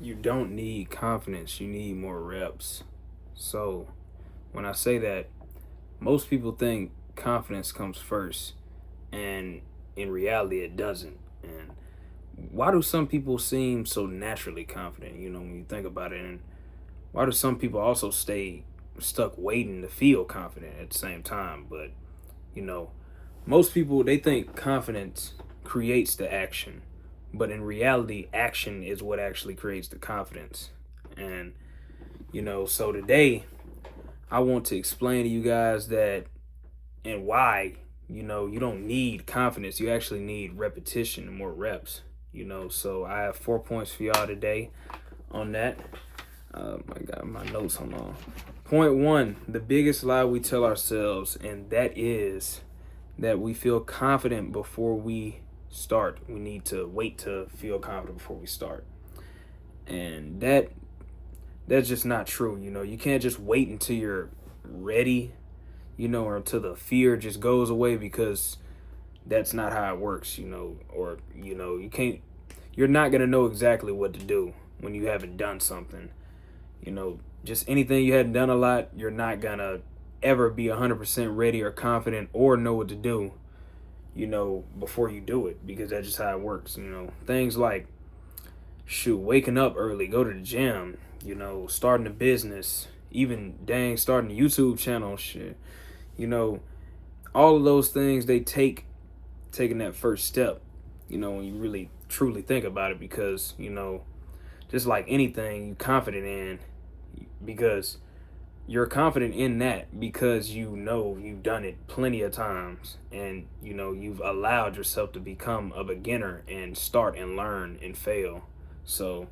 You don't need confidence, you need more reps. So, when I say that, most people think confidence comes first, and in reality, it doesn't. And why do some people seem so naturally confident, when you think about it? And why do some people also stay stuck waiting to feel confident at the same time? But, you know, most people, they think confidence creates the action, but in reality, action is what actually creates the confidence. And so today I want to explain to you guys that and why you don't need confidence, you actually need repetition and more reps. So I have 4 points for y'all today on that. I got my notes on. Point one: the biggest lie we tell ourselves, and that is that we feel confident before we start. We need to wait to feel confident before we start. And that's just not true. You can't just wait until you're ready, or until the fear just goes away, because that's not how it works, or you can't you're not going to know exactly what to do when you haven't done something. Just anything you hadn't done a lot, you're not going to ever be 100% ready or confident or know what to do, before you do it, because that's just how it works. Things like waking up early, go to the gym, starting a business, even starting a YouTube channel, all of those things, they taking that first step, when you really truly think about it, because, just like anything you confident in, because you're confident in that because you've done it plenty of times, and you've allowed yourself to become a beginner and start and learn and fail. So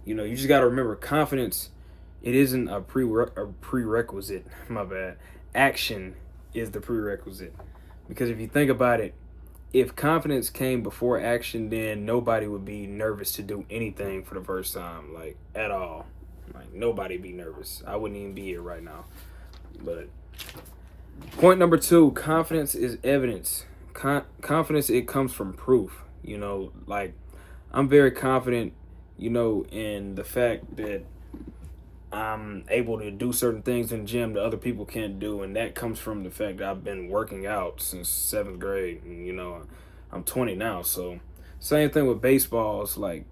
you just got to remember, confidence, it isn't a prerequisite. My bad. Action is the prerequisite, because if you think about it, if confidence came before action, then nobody would be nervous to do anything for the first time, like, at all. Like, nobody be nervous. I wouldn't even be here right now. But point number two: confidence is evidence. Confidence, it comes from proof. Like, I'm very confident, in the fact that I'm able to do certain things in the gym that other people can't do, and that comes from the fact that I've been working out since seventh grade. And, I'm 20 now, so same thing with baseball. It's like,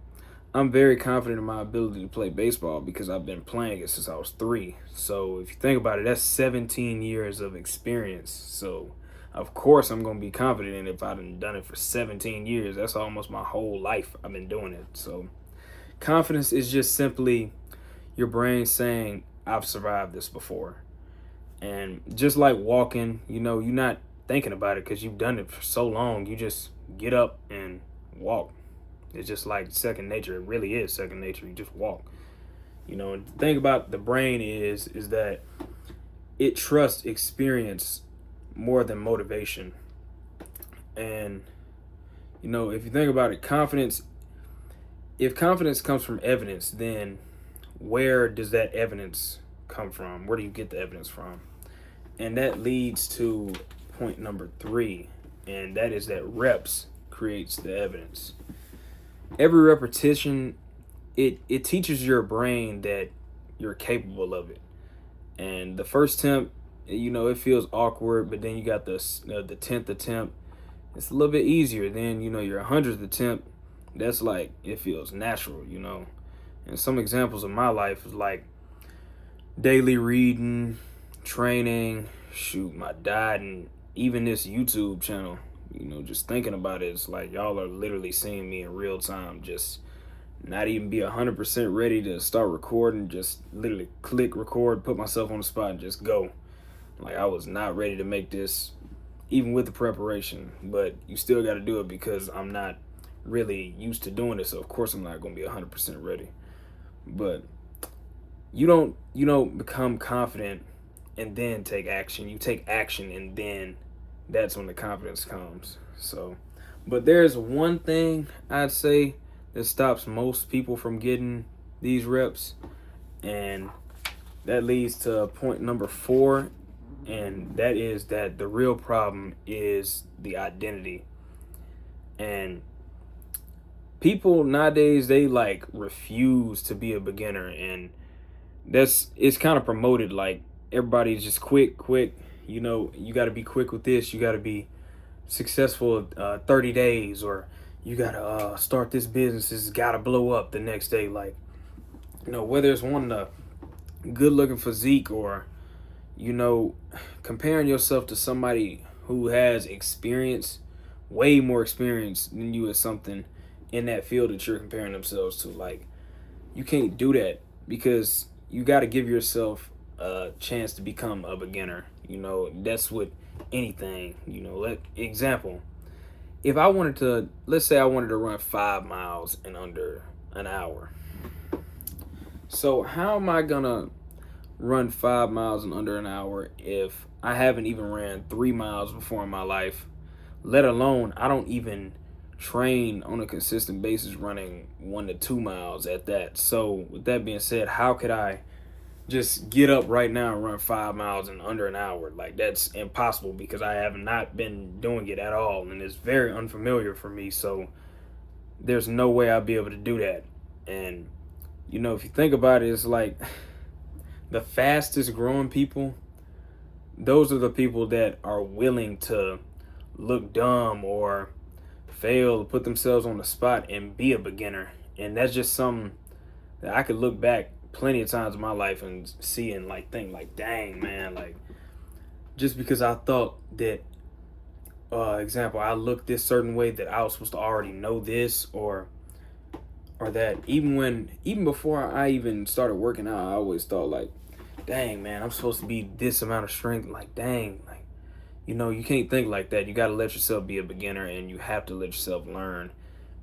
I'm very confident in my ability to play baseball because I've been playing it since I was 3. So if you think about it, that's 17 years of experience. So of course I'm gonna be confident in it if I've done it for 17 years. That's almost my whole life I've been doing it. So confidence is just simply your brain saying, I've survived this before. And just like walking, you're not thinking about it because you've done it for so long. You just get up and walk. It's just like second nature. It really is second nature. You just walk. And the thing about the brain is that it trusts experience more than motivation. And if you think about it, if confidence comes from evidence, then where does that evidence come from? Where do you get the evidence from? And that leads to point number 3, and that is that reps creates the evidence. Every repetition, it teaches your brain that you're capable of it. And the first attempt, it feels awkward, but then you got the 10th attempt, it's a little bit easier. Then your 100th attempt, that's like, it feels natural. And some examples of my life is like daily reading, training, my diet, and even this YouTube channel. Just thinking about it, it's like y'all are literally seeing me in real time, just not even be 100% ready to start recording, just literally click record, put myself on the spot, and just go. Like, I was not ready to make this, even with the preparation, but you still got to do it because I'm not really used to doing this, so of course I'm not going to be 100% ready. But you don't become confident and then take action. You take action, and then that's when the confidence comes. So, but there's one thing I'd say that stops most people from getting these reps, and that leads to point number 4, and that is that the real problem is the identity. And People nowadays, they like refuse to be a beginner, and it's kind of promoted like everybody's just quick. You got to be quick with this. You got to be successful 30 days, or you got to start this business. It's got to blow up the next day. Like, whether it's wanting a good looking physique, or you know, comparing yourself to somebody who has experience, way more experience than you at something in that field that you're comparing themselves to. Like, you can't do that, because you got to give yourself a chance to become a beginner. That's with anything. Let example. If I wanted to, let's say I wanted to run 5 miles in under an hour. So how am I gonna run 5 miles in under an hour if I haven't even ran 3 miles before in my life? Let alone I don't even train on a consistent basis running 1 to 2 miles at that. So with that being said, how could I just get up right now and run 5 miles in under an hour? Like, that's impossible, because I have not been doing it at all, and it's very unfamiliar for me. So there's no way I'll be able to do that. And if you think about it, it's like the fastest growing people, those are the people that are willing to look dumb or fail, put themselves on the spot and be a beginner. And that's just something that I could look back plenty of times in my life and see and like think like, dang man, like, just because I thought that example, I looked this certain way, that I was supposed to already know this, or that even before I even started working out, I always thought like, dang man, I'm supposed to be this amount of strength. Like, dang, like, you can't think like that. You got to let yourself be a beginner, and you have to let yourself learn,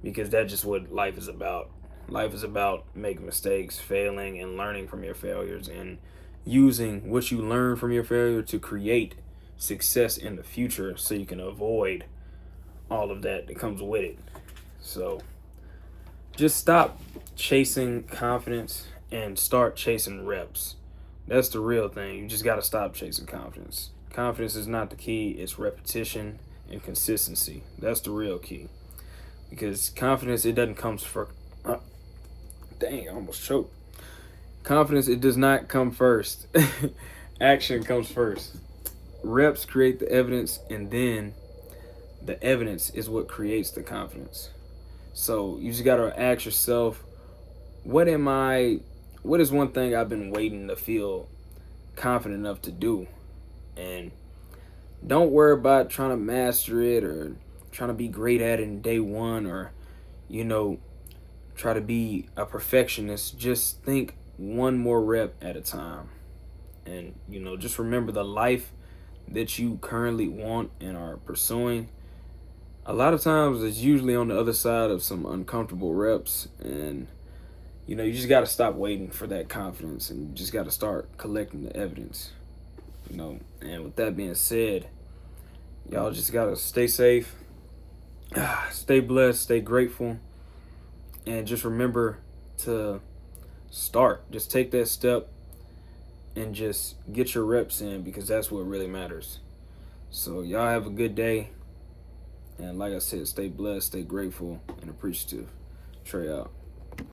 because that's just what life is about. Life is about making mistakes, failing, and learning from your failures, and using what you learn from your failure to create success in the future, so you can avoid all of that comes with it. So just stop chasing confidence and start chasing reps. That's the real thing. You just got to stop chasing confidence. Confidence is not the key. It's repetition and consistency. That's the real key. Because confidence, it doesn't come for... dang, I almost choked. Confidence, it does not come first. Action comes first. Reps create the evidence, and then the evidence is what creates the confidence. So you just got to ask yourself, what is one thing I've been waiting to feel confident enough to do? And don't worry about trying to master it, or trying to be great at it in day one, or try to be a perfectionist. Just think one more rep at a time. And just remember, the life that you currently want and are pursuing, a lot of times it's usually on the other side of some uncomfortable reps. And you just got to stop waiting for that confidence, and you just got to start collecting the evidence. And with that being said, y'all just got to stay safe, stay blessed, stay grateful, and just remember to start. Just take that step and just get your reps in, because that's what really matters. So y'all have a good day. And like I said, stay blessed, stay grateful, and appreciative. Trey out.